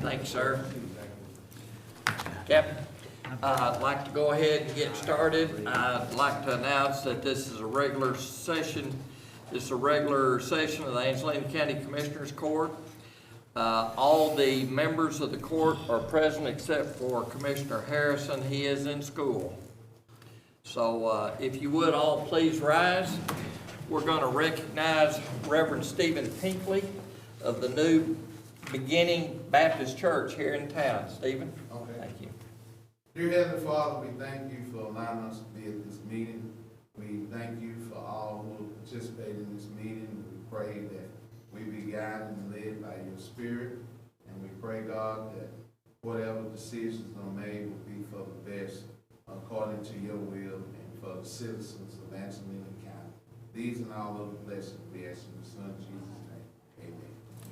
Thank you, sir. Captain, I'd like to go ahead and get started. I'd like to announce that this is a regular session. This is a regular session of the Angelina County Commissioners Court. All the members of the court are present except for Commissioner Harrison. He is in school. So if you would all please rise. We're going to recognize Reverend Stephen Pinkley of the New Beginning Baptist Church here in town. Stephen? Okay. Thank you. Dear Heavenly Father, we thank you for allowing us to be at this meeting. We thank you for all who participate in this meeting. We pray that we be guided and led by your Spirit. And we pray, God, that whatever decisions are made will be for the best according to your will and for the citizens of Angelina County. These and all other blessings we ask in the Son Jesus' name.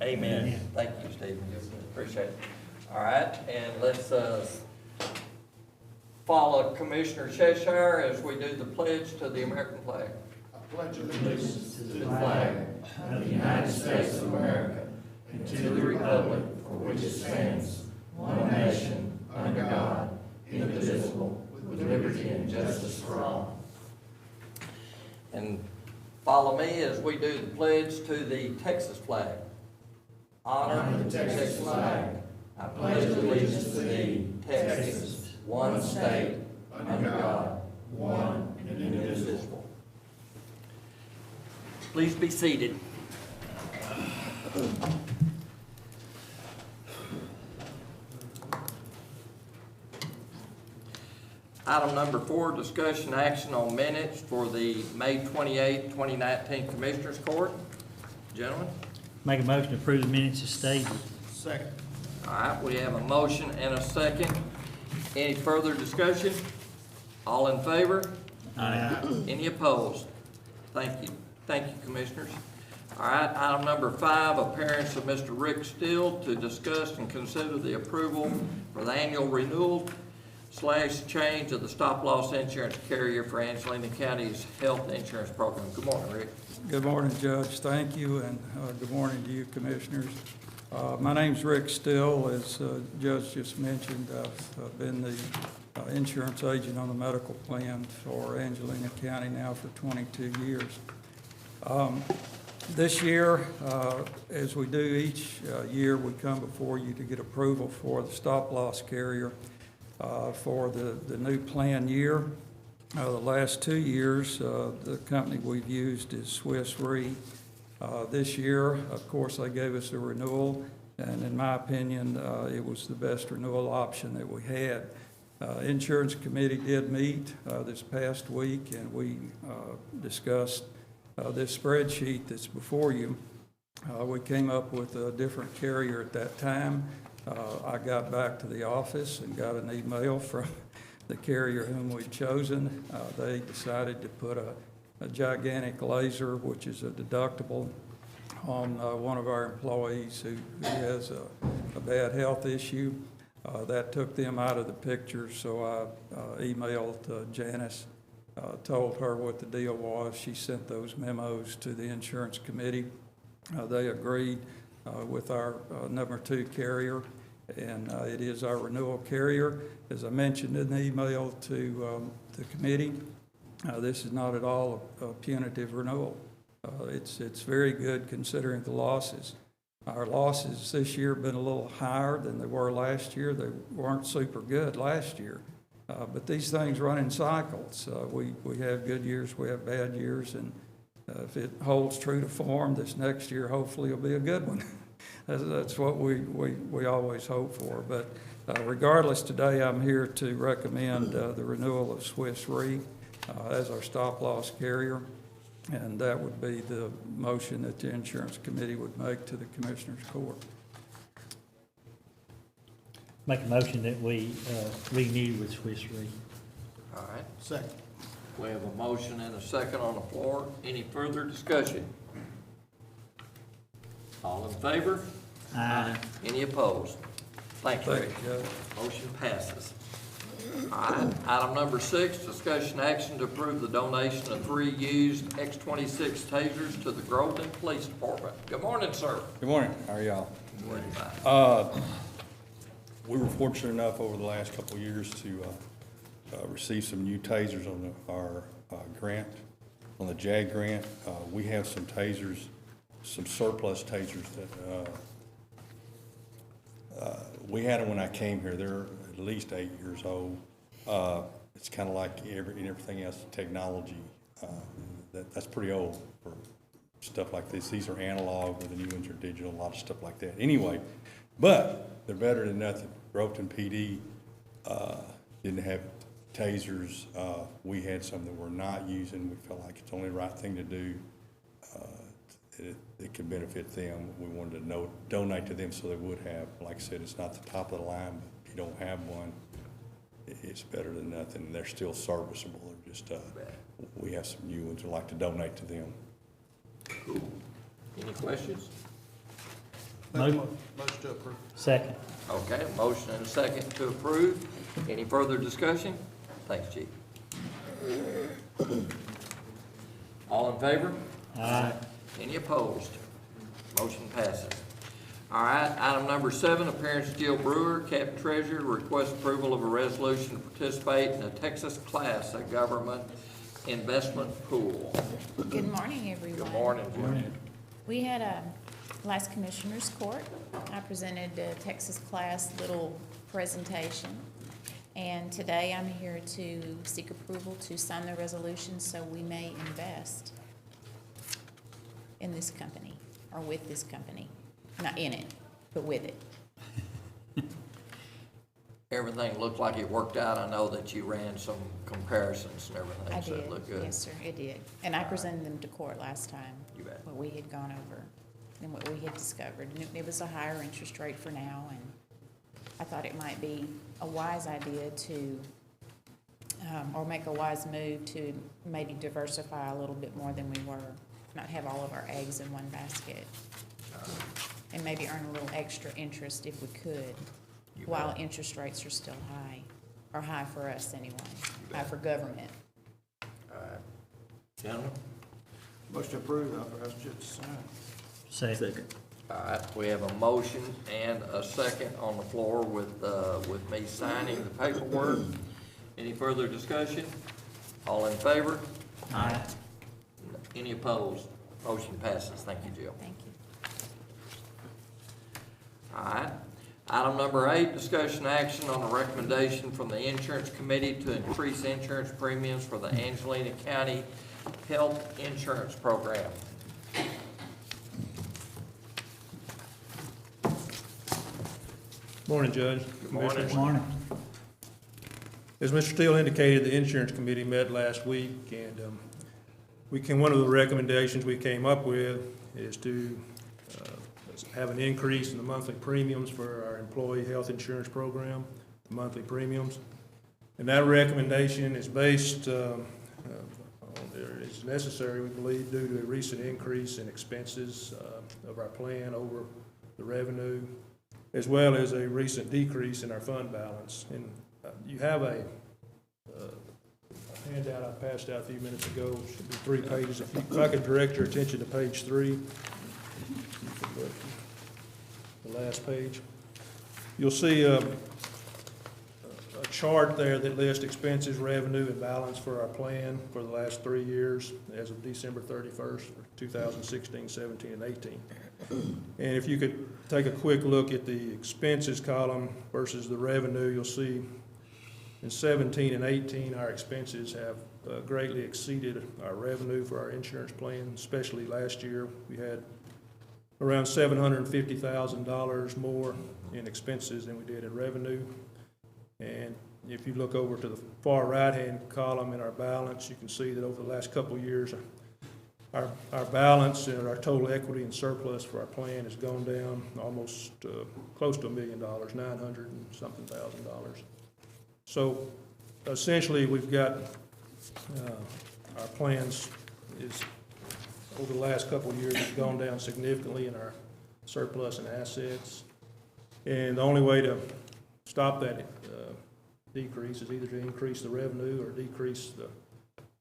Amen. Amen. Amen. Thank you, Stephen. Appreciate it. All right, and let's follow Commissioner Cheshire as we do the pledge to the American flag. I pledge allegiance to the flag of the United States of America and to the republic for which it stands, one nation, under God, indivisible, with liberty and justice for all. And follow me as we do the pledge to the Texas flag. Honor the Texas flag. I pledge allegiance to thee, Texas, one state, under God, one and indivisible. Please be seated. Item number 4, discussion action on minutes for the May 28, 2019 Commissioners Court. Gentlemen? Make a motion to approve the minutes as stated. Second. All right, we have a motion and a second. Any further discussion? All in favor? Aye. Any opposed? Thank you. Thank you, Commissioners. All right, item number 5, appearance of Mr. Rick Still to discuss and consider the approval for the annual renewal / change of the stop-loss insurance carrier for Angelina County's health insurance program. Good morning, Rick. Good morning, Judge. Thank you, and good morning to you, Commissioners. My name's Rick Still. As Judge just mentioned, I've been the insurance agent on the medical plan for Angelina County now for 22 years. This year, as we do each year, we come before you to get approval for the stop-loss carrier for the new plan year. The last 2 years, the company we've used is Swiss Re. This year, of course, they gave us a renewal, and in my opinion, it was the best renewal option that we had. Insurance committee did meet this past week, and we discussed this spreadsheet that's before you. We came up with a different carrier at that time. I got back to the office and got an email from the carrier whom we'd chosen. They decided to put a gigantic laser, which is a deductible, on one of our employees who has a bad health issue. That took them out of the picture, so I emailed Janice, told her what the deal was. She sent those memos to the insurance committee. They agreed with our number 2 carrier, and it is our renewal carrier. As I mentioned in the email to the committee, this is not at all a punitive renewal. It's very good considering the losses. Our losses this year have been a little higher than they were last year. They weren't super good last year, but these things run in cycles. We have good years, we have bad years, and if it holds true to form, this next year hopefully will be a good one. That's what we always hope for. But regardless, today I'm here to recommend the renewal of Swiss Re as our stop-loss carrier, and that would be the motion that the insurance committee would make to the Commissioners Court. Make a motion that we renew with Swiss Re. All right. Second. We have a motion and a second on the floor. Any further discussion? All in favor? Aye. Any opposed? Thank you, Rick. Thank you, Judge. Motion passes. All right, item number 6, discussion action to approve the donation of 3 used X-26 tasers to the Groveland Police Department. Good morning, sir. Good morning. How are y'all? Good morning. We were fortunate enough over the last couple of years to receive some new tasers on our grant, on the JAG grant. We have some tasers, some surplus tasers that we had them when I came here. They're at least 8 years old. It's kind of like everything else, technology. That's pretty old for stuff like this. These are analog, where the new ones are digital, a lot of stuff like that. Anyway, but they're better than nothing. Groveton PD didn't have tasers. We had some that we're not using. We felt like it's the only right thing to do. It could benefit them. We wanted to donate to them so they would have. Like I said, it's not the top of the line, but if you don't have one, it's better than nothing. They're still serviceable. They're just, we have some new ones we'd like to donate to them. Cool. Any questions? Motion to approve. Second. Okay, a motion and a second to approve. Any further discussion? Thanks, Chief. All in favor? Aye. Any opposed? Motion passes. All right, item number 7, appearance of Jill Brewer, Captain Treasurer, request approval of a resolution to participate in the Texas class of government investment pool. Good morning, everyone. Good morning, Jill. We had a last Commissioners Court. I presented a Texas class little presentation. And today I'm here to seek approval to sign the resolution so we may invest in this company, or with this company. Not in it, but with it. Everything looked like it worked out. I know that you ran some comparisons and everything, I so it did, looked good. yes, sir, it did. And I presented them to court last time. You bet. What we had gone over and what we had discovered. And it was a higher interest rate for now, and I thought it might be a wise idea to, or make a wise move to maybe diversify a little bit more than we were, not have all of our eggs in one basket, and maybe earn a little extra interest if we could, while interest rates are still high, or high for us anyway, high for government. All right. Gentlemen? Motion to approve, authorize Judge to sign. Second. All right, we have a motion and a second on the floor with me signing the paperwork. Any further discussion? All in favor? Aye. Any opposed? Motion passes. Thank you, Jill. Thank you. All right. Item number 8, discussion action on a recommendation from the Insurance Committee to increase insurance premiums for the Angelina County Health Insurance Program. Morning, Judge. Good morning. Commissioners. Morning. As Mr. Steele indicated, the Insurance Committee met last week, and one of the recommendations we came up with is to have an increase in the monthly premiums for our employee health insurance program, the monthly premiums. And that recommendation is based is necessary, we believe, due to a recent increase in expenses of our plan over the revenue, as well as a recent decrease in our fund balance. And you have a handout I passed out a few minutes ago, should be 3 pages. If I could direct your attention to page 3, you can look, the last page. You'll see a chart there that lists expenses, revenue, and balance for our plan for the last 3 years as of December 31st, 2016, 17, and 18. And if you could take a quick look at the expenses column versus the revenue, you'll see in 17 and 18, our expenses have greatly exceeded our revenue for our insurance plan, especially last year. We had around $750,000 more in expenses than we did in revenue. And if you look over to the far right-hand column in our balance, you can see that over the last couple of years, our balance and our total equity and surplus for our plan has gone down almost close to $1 million, 900 and something thousand dollars. So essentially, we've got our plans is over the last couple of years has gone down significantly in our surplus and assets. And the only way to stop that decrease is either to increase the revenue or decrease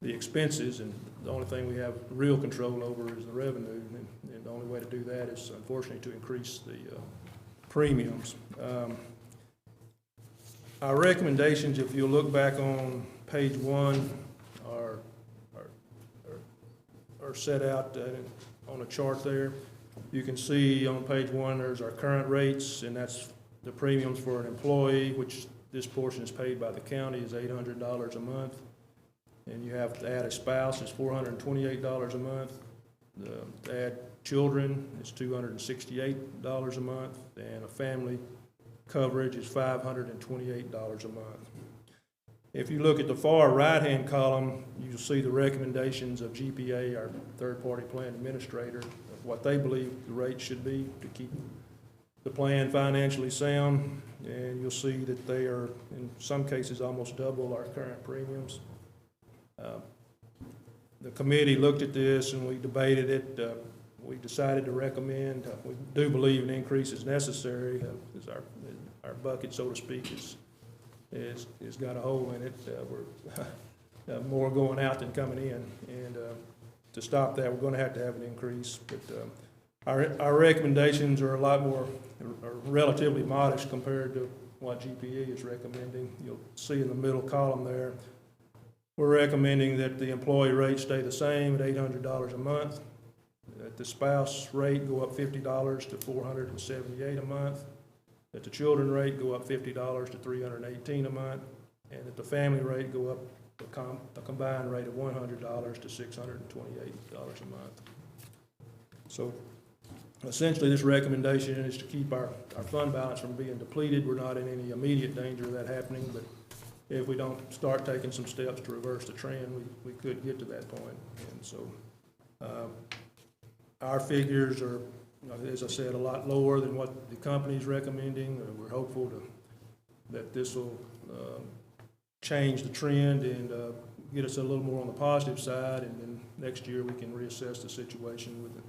the expenses, and the only thing we have real control over is the revenue, and the only way to do that is unfortunately to increase the premiums. Our recommendations, if you look back on page 1, are set out on a chart there. You can see on page 1, there's our current rates, and that's the premiums for an employee, which this portion is paid by the county, is $800 a month. And you have to add a spouse, it's $428 a month. To add children, it's $268 a month, and a family coverage is $528 a month. If you look at the far right-hand column, you'll see the recommendations of GPA, our third-party plan administrator, of what they believe the rate should be to keep the plan financially sound, and you'll see that they are, in some cases, almost double our current premiums. The committee looked at this and we debated it. We decided to recommend, we do believe an increase is necessary, as our bucket, so to speak, is got a hole in it. We're more going out than coming in, and to stop that, we're going to have an increase. But our recommendations are a lot more, are relatively modest compared to what GPA is recommending. You'll see in the middle column there, we're recommending that the employee rate stay the same at $800 a month, that the spouse rate go up $50 to $478 a month, that the children rate go up $50 to $318 a month, and that the family rate go up a combined rate of $100 to $628 a month. So essentially, this recommendation is to keep our fund balance from being depleted. We're not in any immediate danger of that happening, but if we don't start taking some steps to reverse the trend, we could get to that point. And so our figures are, as I said, a lot lower than what the company's recommending. We're hopeful that this will change the trend and get us a little more on the positive side, and then next year we can reassess the situation with it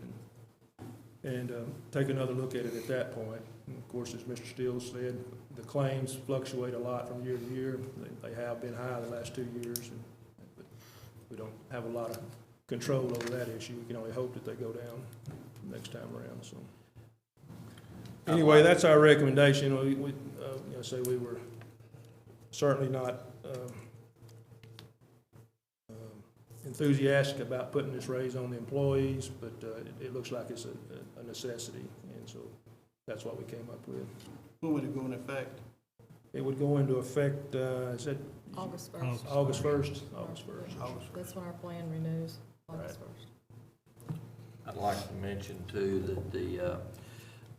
and take another look at it at that point. And of course, as Mr. Steele said, the claims fluctuate a lot from year to year. They have been high the last 2 years, but we don't have a lot of control over that issue. We can only hope that they go down next time around. So anyway, that's our recommendation. We say we were certainly not enthusiastic about putting this raise on the employees, but it looks like it's a necessity, and so that's what we came up with. When would it go into effect? It would go into effect, is it August 1st. August 1st? August 1st. That's when our plan renews, August 1st. I'd like to mention too that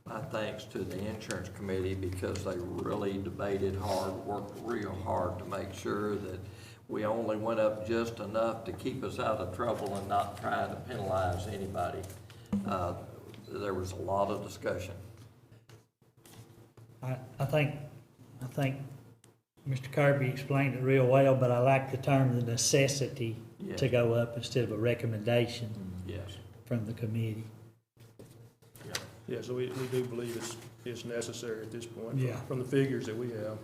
my thanks to the insurance committee, because they really debated hard, worked real hard to make sure that we only went up just enough to keep us out of trouble and not try to penalize anybody. There was a lot of discussion. I think Mr. Kirby explained it real well, but I like the term the necessity to go up instead of a recommendation from the committee. Yeah, so we do believe it's necessary at this point. Yeah. From the figures that we have.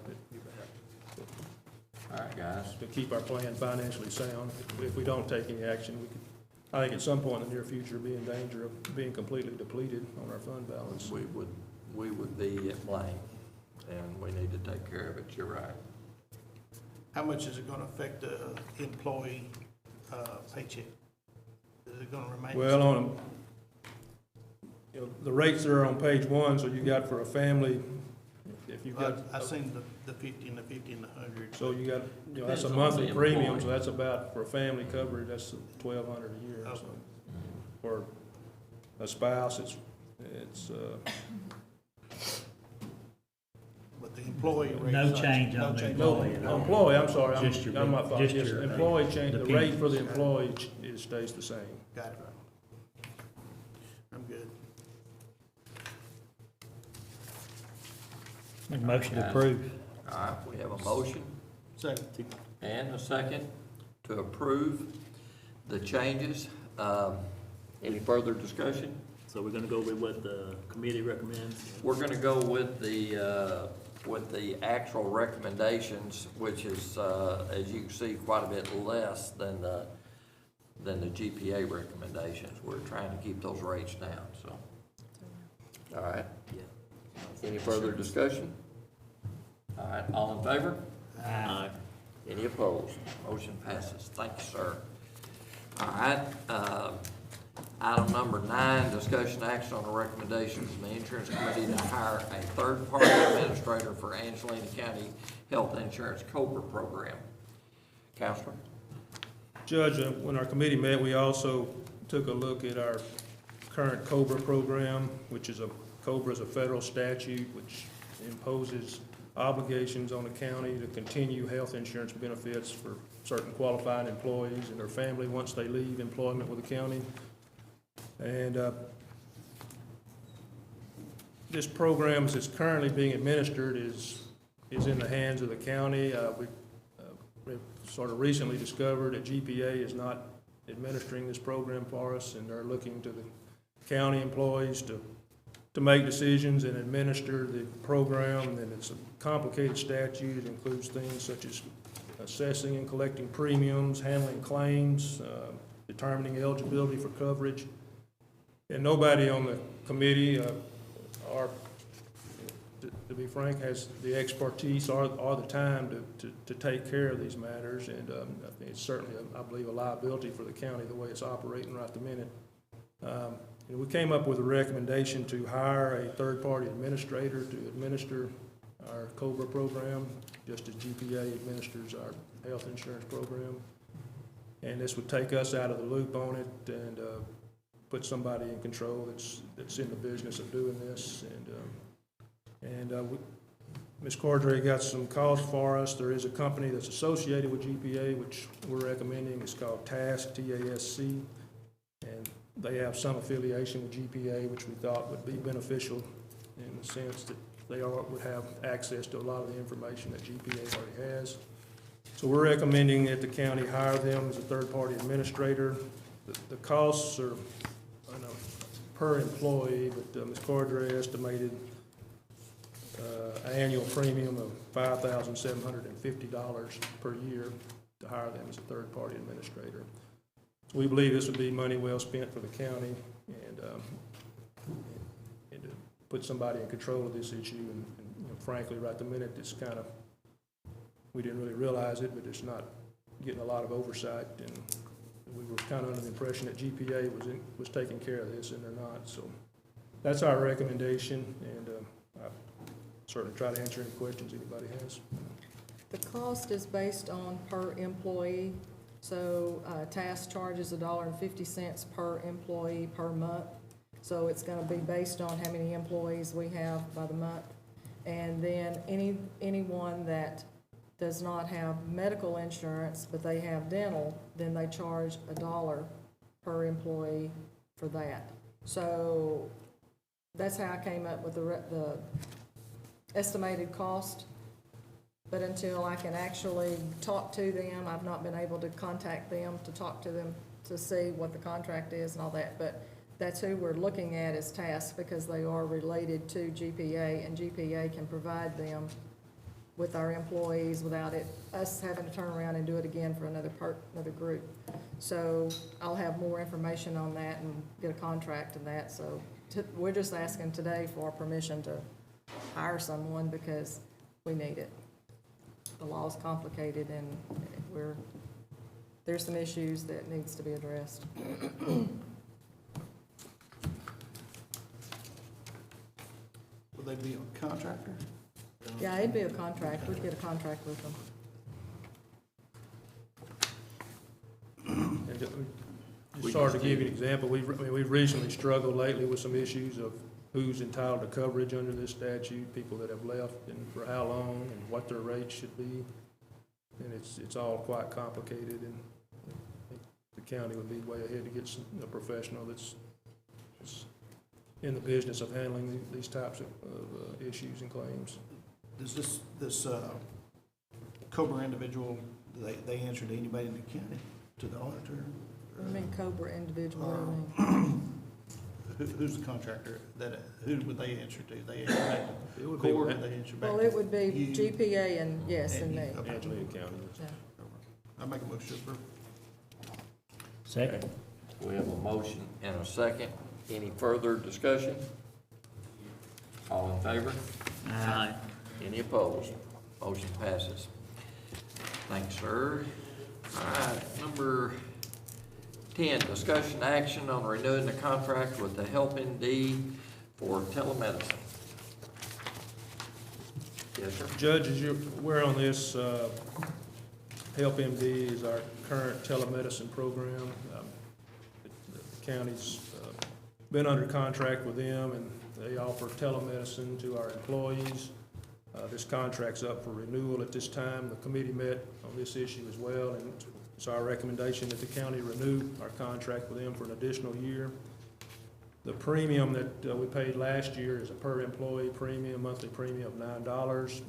All right, guys. To keep our plan financially sound. If we don't take any action, we could, I think at some point in the near future, be in danger of being completely depleted on our fund balance. We would be at blame, and we need to take care of it. You're right. How much is it gonna affect the employee paycheck? Is it gonna remain? Well, the rates that are on page 1, so you got for a family, if you've got. I've seen the 50 and the 50 and the 100. So you got, that's a Depends on monthly the premium, employee. so that's about, for a family coverage, that's $1,200 a year. Okay. So for a spouse, it's But the employee rate. No change on the no, employee at all. employee, I'm sorry, Just your- I'm not just following. Yes, your employee change, the the rate for the pennies. employee stays the same. Got it. I'm good. Make a motion to approve. All right, we have a motion Second. and a second to approve the changes. Any further discussion? So we're gonna go with what the committee recommends? We're gonna go with the actual recommendations, which is, as you can see, quite a bit less than the GPA recommendations. We're trying to keep those rates down, so. All right. Yeah. Any further discussion? All right, all in favor? Aye. Any opposed? Motion passes. Thank you, sir. All right, item number 9, discussion action on the recommendations from the insurance committee to hire a third-party administrator for Angelina County Health Insurance COBRA program. Counselor? Judge, when our committee met, we also took a look at our current COBRA program, which is COBRA is a federal statute which imposes obligations on the county to continue health insurance benefits for certain qualified employees and their family once they leave employment with the county. And this program, as it's currently being administered, is in the hands of the county. We've sort of recently discovered that GPA is not administering this program for us, and they're looking to the county employees to make decisions and administer the program. And it's a complicated statute. It includes things such as assessing and collecting premiums, handling claims, determining eligibility for coverage. And nobody on the committee, or to be frank, has the expertise or the time to take care of these matters. And I think it's certainly, I believe, a liability for the county the way it's operating right the minute. And we came up with a recommendation to hire a third-party administrator to administer our COBRA program, just as GPA administers our health insurance program. And this would take us out of the loop on it and put somebody in control that's in the business of doing this. And Ms. Cordray got some costs for us. There is a company that's associated with GPA, which we're recommending. It's called TASC, T-A-S-C. And they have some affiliation with GPA, which we thought would be beneficial in the sense that they would have access to a lot of the information that GPA already has. So we're recommending that the county hire them as a third-party administrator. The costs are, I know, per employee, but Ms. Cordray estimated an annual premium of $5,750 per year to hire them as a third-party administrator. So we believe this would be money well spent for the county and to put somebody in control of this issue. And you know, frankly, right the minute, it's kind of, we didn't really realize it, but it's not getting a lot of oversight. And we were kind of under the impression that GPA was taking care of this, and they're not. So that's our recommendation, and I certainly try to answer any questions anybody has. The cost is based on per employee, so TASC charges $1.50 per employee per month. So it's gonna be based on how many employees we have by the month. And then anyone that does not have medical insurance, but they have dental, then they charge $1 per employee for that. So that's how I came up with the estimated cost. But until I can actually talk to them, I've not been able to contact them to talk to them to see what the contract is and all that. But that's who we're looking at as TASC, because they are related to GPA, and GPA can provide them with our employees without us having to turn around and do it again for another group. So I'll have more information on that and get a contract and that. So we're just asking today for permission to hire someone because we need it. The law's complicated and there's some issues that needs to be addressed. Will they be a contractor? Yeah, it'd be a contract. We'd get a contract with them. And just sort of to give you an example, we've recently struggled lately with some issues of who's entitled to coverage under this statute, people that have left and for how long and what their rates should be. And it's all quite complicated, and I think the county would be way ahead to get a professional that's in the business of handling these types of issues and claims. Does this COBRA individual, do they answer to anybody in the county, to the auditor? I mean, COBRA individual, what do you mean? Who's the contractor? Who would they answer to? They answer back to It would the be court, or they answer back to? Well, it would be you? GPA and, yes, and me. Okay. Angelina County. Yeah. I make a motion to approve. Second. We have a motion and a second. Any further discussion? All in favor? Aye. Any opposed? Motion passes. Thanks, sir. All right, number 10, discussion action on renewing the contract with the Help ND for telemedicine. Yes, sir. Judge, as you're aware on this, Help MD is our current telemedicine program. The county's been under contract with them, and they offer telemedicine to our employees. This contract's up for renewal at this time. The committee met on this issue as well, and it's our recommendation that the county renew our contract with them for an additional year. The premium that we paid last year is a per employee premium, monthly premium of $9.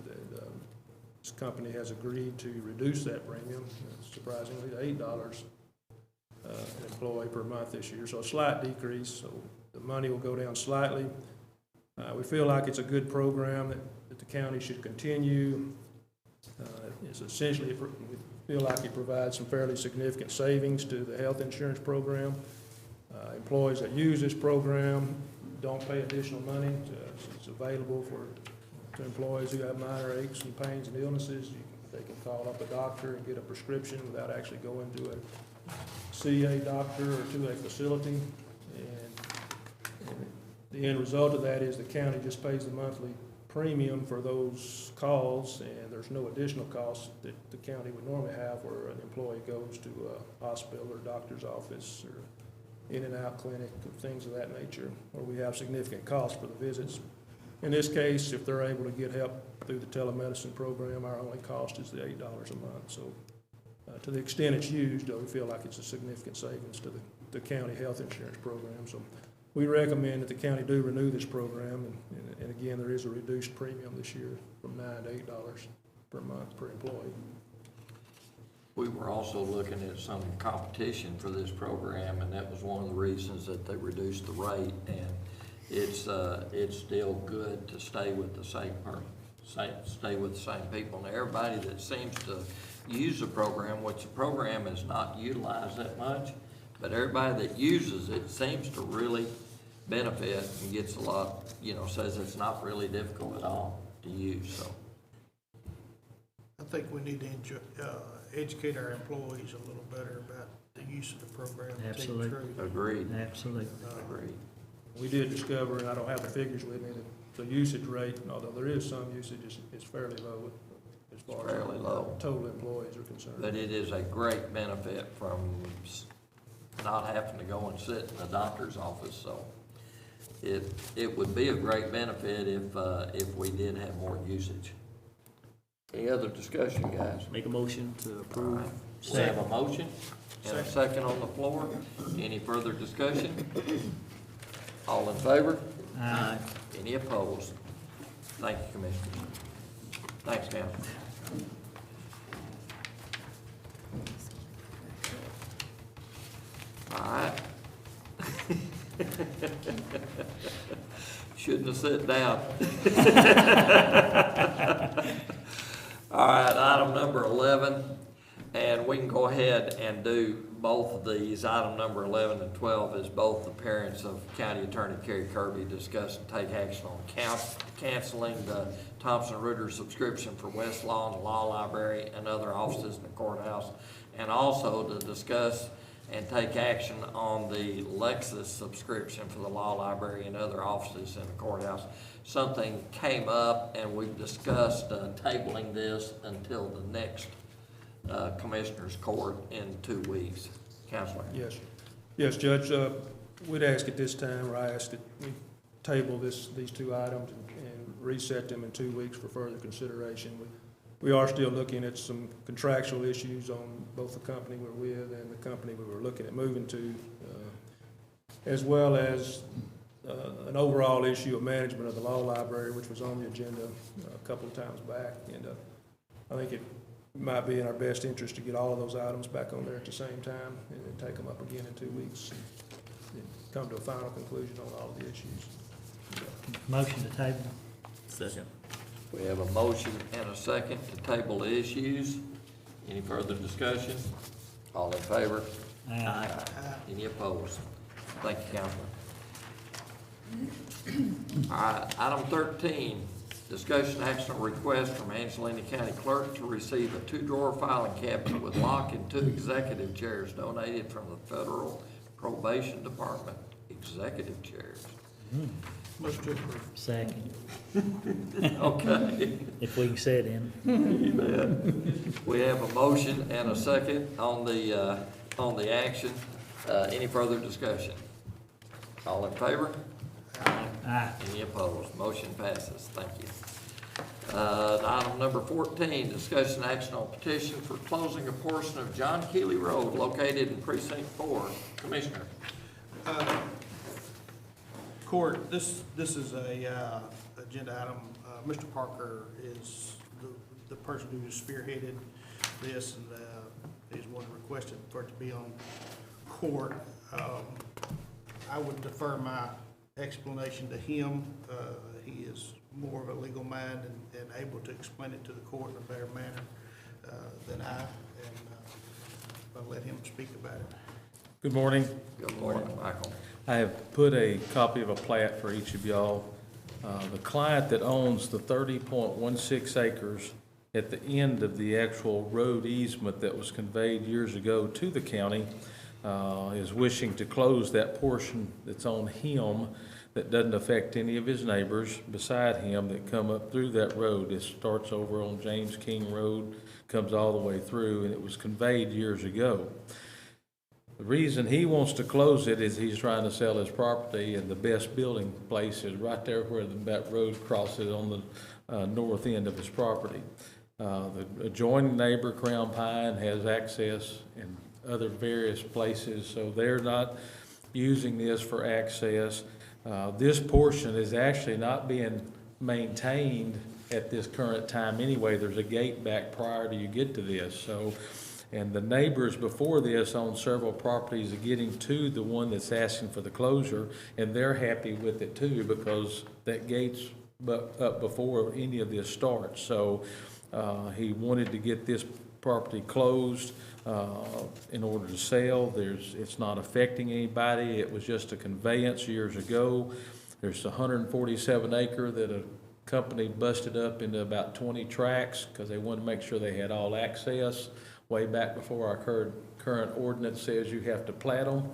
This company has agreed to reduce that premium, surprisingly, to $8 an employee per month this year. So a slight decrease, so the money will go down slightly. We feel like it's a good program that the county should continue. It's essentially, we feel like it provides some fairly significant savings to the health insurance program. Employees that use this program don't pay additional money. It's available to employees who have minor aches and pains and illnesses. They can call up a doctor and get a prescription without actually going to see a doctor or to a facility. And the end result of that is the county just pays the monthly premium for those calls, and there's no additional costs that the county would normally have where an employee goes to a hospital or doctor's office or in-and-out clinic, things of that nature, where we have significant costs for the visits. In this case, if they're able to get help through the telemedicine program, our only cost is the $8 a month. So to the extent it's used, we feel like it's a significant savings to the county health insurance program. So we recommend that the county do renew this program, and again, there is a reduced premium this year from $9 to $8 per month per employee. We were also looking at some competition for this program, and that was one of the reasons that they reduced the rate. And it's still good to stay with the same stay with the same people. And everybody that seems to use the program, which the program is not utilized that much, but everybody that uses it seems to really benefit and gets a lot, says it's not really difficult at all to use, so. I think we need to educate our employees a little better about the use of the program. to tell you the Absolutely. truth. Agreed. Absolutely. Agreed. We did discover, and I don't have the figures with me, that the usage rate, although there is some usage, is fairly low as far Fairly as low. total employees are concerned. But it is a great benefit from not having to go and sit in the doctor's office, so it would be a great benefit if we did have more usage. Any other discussion, guys? Make a motion to All approve. right. We have a motion and a second on the floor. Any further discussion? All in favor? Aye. Any opposed? Thank you, Commissioners. Thanks, Council. All right. Shouldn't have sat down. All right, item number 11, and we can go ahead and do both of these. Item number 11 and 12 is both the parents of County Attorney Kerry Kirby discuss and take action on canceling the Thompson-Reuters subscription for West Law and the Law Library and other offices in the courthouse, and also to discuss and take action on the Lexus subscription for the Law Library and other offices in the courthouse. Something came up, and we've discussed tabling this until the next Commissioners Court in 2 weeks. Counselor? Yes, Judge, we'd ask at this time, or I ask that we table these two items and reset them in 2 weeks for further consideration. We are still looking at some contractual issues on both the company we're with and the company we were looking at moving to, as well as an overall issue of management of the law library, which was on the agenda a couple of times back. And I think it might be in our best interest to get all of those items back on there at the same time and then take them up again in 2 weeks and come to a final conclusion on all of the issues. Motion to table. Second. We have a motion and a second to table the issues. Any further discussion? All in favor? Aye. Any opposed? Thank you, Counselor. All right, item 13, Discussion action on request from Angelina County Clerk to receive a 2-drawer filing cabinet with lock and 2 executive chairs donated from the Federal Probation Department. Executive chairs. Motion to approve. Second, Okay. if we can sit in. You bet. We have a motion and a second on the action. Any further discussion? All in favor? Aye. Any opposed? Motion passes. Thank you. Item number 14, discussion action on petition for closing a portion of John Keeley Road located in precinct 4. Commissioner. Court, this is a agenda item. Mr. Parker is the person who spearheaded this, and he's one requested for it to be on court. I would defer my explanation to him. He is more of a legal mind and able to explain it to the court in a better manner than I, and I'll let him speak about it. Good morning. Good morning, Michael. I have put a copy of a plat for each of y'all. The client that owns the 30.16 acres at the end of the actual road easement that was conveyed years ago to the county is wishing to close that portion that's on him that doesn't affect any of his neighbors beside him that come up through that road. It starts over on James King Road, comes all the way through, and it was conveyed years ago. The reason he wants to close it is he's trying to sell his property, and the best building place is right there where that road crosses on the north end of his property. The adjoining neighbor, Crown Pine, has access in other various places, so they're not using this for access. This portion is actually not being maintained at this current time anyway. There's a gate back prior to you get to this, so. And the neighbors before this own several properties are getting to the one that's asking for the closure, and they're happy with it too because that gate's up before any of this starts. So he wanted to get this property closed in order to sell. It's not affecting anybody. It was just a conveyance years ago. There's 147 acre that a company busted up into about 20 tracts because they wanted to make sure they had all access. Way back before our current ordinance says you have to plat them.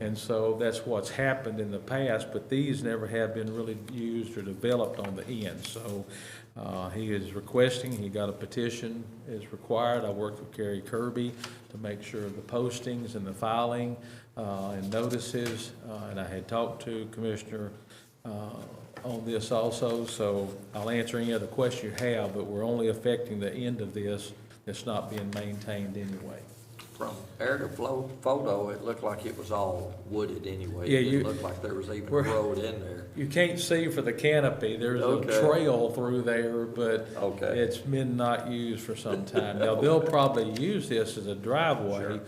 And so that's what's happened in the past, but these never have been really used or developed on the end. So he is requesting, he got a petition is required. I worked with Gary Kirby to make sure the postings and the filing and notices, and I had talked to Commissioner on this also, so I'll answer any other question you have, but we're only affecting the end of this. It's not being maintained anyway. From aerial photo, it looked like it was all wooded anyway. Yeah, It didn't look like there was even a road in there. You can't see for the canopy. There's a trail through there, but it's been not used for some time. Now, they'll probably use this as a driveway,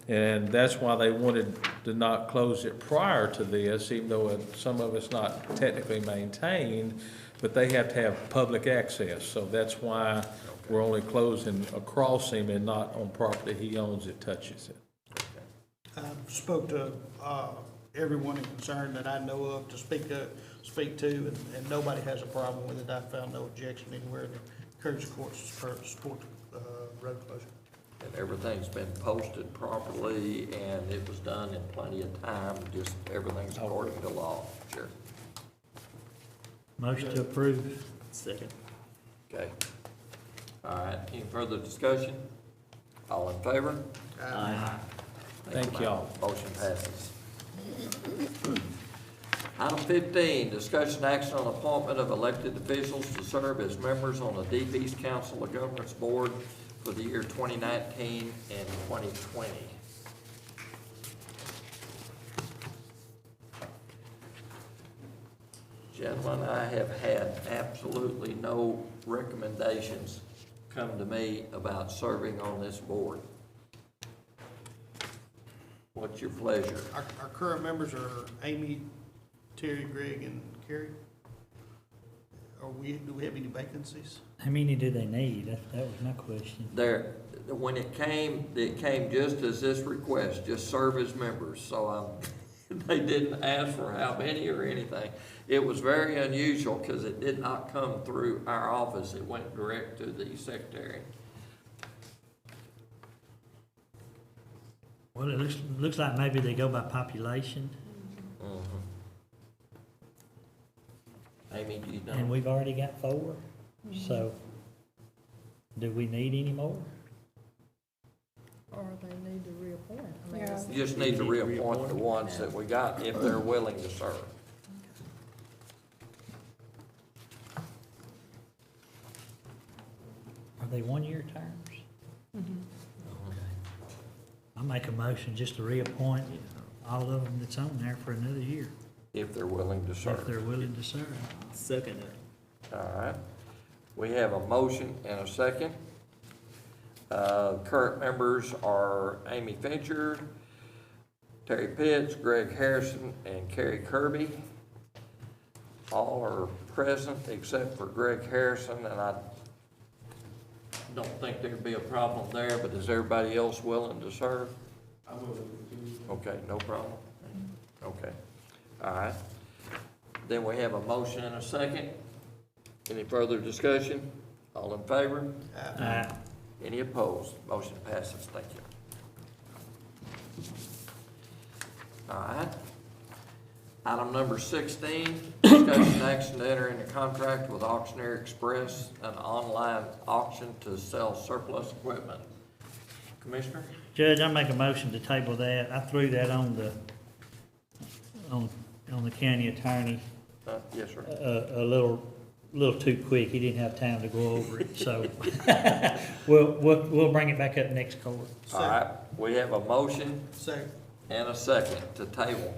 and that's why they wanted to not close it prior to this, even though some of it's not technically maintained, but they have to have public access. So that's why we're only closing across him and not on property he owns that touches it. I spoke to everyone in concern that I know of to speak to, and nobody has a problem with it. I found no objection anywhere, and encourage the courts to support road closure. And everything's been posted properly, and it was done in plenty of time, just everything's according to law. Sure. Motion to approve. Second. Okay. All right, any further discussion? All in favor? Aye. Thank y'all. Motion passes. Item 15, discussion action on appointment of elected officials to serve as members on the Deep East Council of Governments Board for the year 2019 and 2020. Gentlemen, I have had absolutely no recommendations come to me about serving on this board. What's your pleasure? Our current members are Amy, Terry, Greg, and Kerry. Do we have any vacancies? How many do they need? That was my question. When it came just as this request, just serve as members, so They didn't ask for how many or anything. It was very unusual because it did not come through our office. It went direct to the secretary. Well, it looks like maybe they go by population, Amy, do you and know? we've already got 4, so do we need any more? Or they need to reappoint. I mean, Yeah. it's- You just need to reappoint the ones that we got if they're willing to serve. Are they 1-year terms? Okay. I make a motion just to reappoint all of them that's on there for another year, If they're willing to if serve. they're willing to serve. Second that. All right. We have a motion and a second. Current members are Amy Fincher, Terry Pitts, Greg Harrison, and Kerry Kirby. All are present except for Greg Harrison, and I don't think there'd be a problem there, but is everybody else willing to serve? I will. Okay, no problem. Okay, all right. Then we have a motion and a second. Any further discussion? All in favor? Any opposed? Motion passes. Thank you. All right. Item number 16, discussion action to enter into contract with Auctioneer Express, an online auction to sell surplus equipment. Commissioner? Judge, I make a motion to table that. I threw that on the county attorney Yes, sir. a little too quick. He didn't have time to go over it, so we'll bring it back up next court. All right, we have a motion Second. and a second to table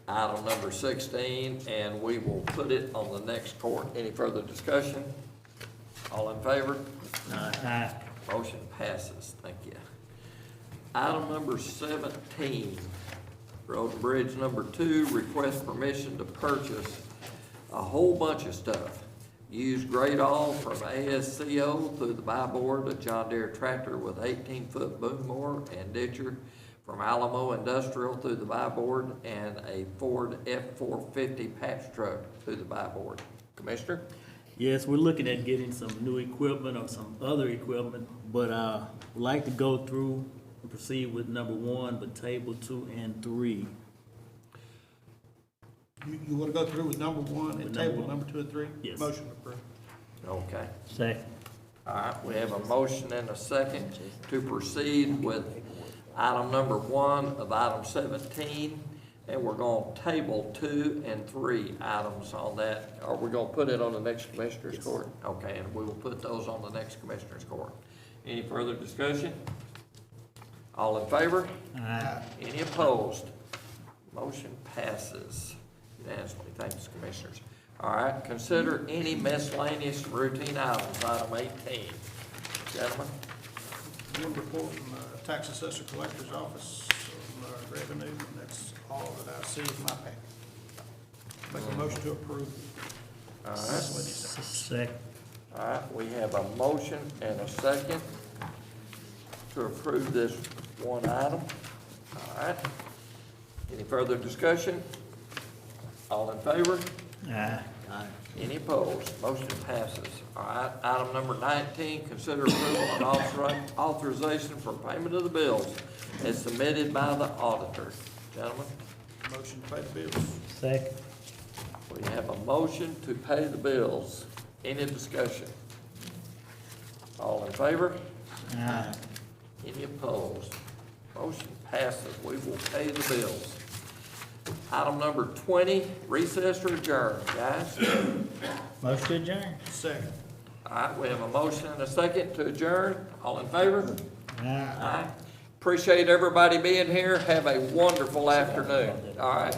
item number 16, and we will put it on the next court. Any further discussion? All in favor? Aye. Motion passes. Thank you. Item number 17, Road and Bridge number 2, request permission to purchase a whole bunch of stuff. Use grade all from ASCO through the buy board, a John Deere tractor with 18-foot boom mower and ditcher from Alamo Industrial through the buy board, and a Ford F-450 patch truck through the buy board. Commissioner? Yes, we're looking at getting some new equipment or some other equipment, but would like to go through and proceed with number 1, but table 2 and 3. You want to go through with number 1 and With table number one. number 2 and 3? Yes. Motion approved. Okay. Second. All right, we have a motion and a second to proceed with item number 1 of item 17, and we're going to table 2 and 3 items on that. Are we going to put it on the next Commissioners Court? Okay, and we will put those on the next Commissioners Court. Any further discussion? All in favor? Aye. Any opposed? Motion passes unanimously. Thanks, Commissioners. All right, consider any miscellaneous routine items, item 18. Gentlemen? One report from the tax assessor collector's office on revenue, and that's all that I see in my packet. Make a motion to approve. All right. Second. All right, we have a motion and a second to approve this one item. All right. Any further discussion? All in favor? Aye. Any opposed? Motion passes. All right, item number 19, consider approval and authorization for payment of the bills as submitted by the auditor. Gentlemen, Motion to pay the bills. Second. we have a motion to pay the bills. Any discussion? All in favor? Aye. Any opposed? Motion passes. We will pay the bills. Item number 20, recess or adjourn, guys? Motion to adjourn. Second. All right, we have a motion and a second to adjourn. All in favor? Aye. Aye. Appreciate everybody being here. Have a wonderful afternoon. All right.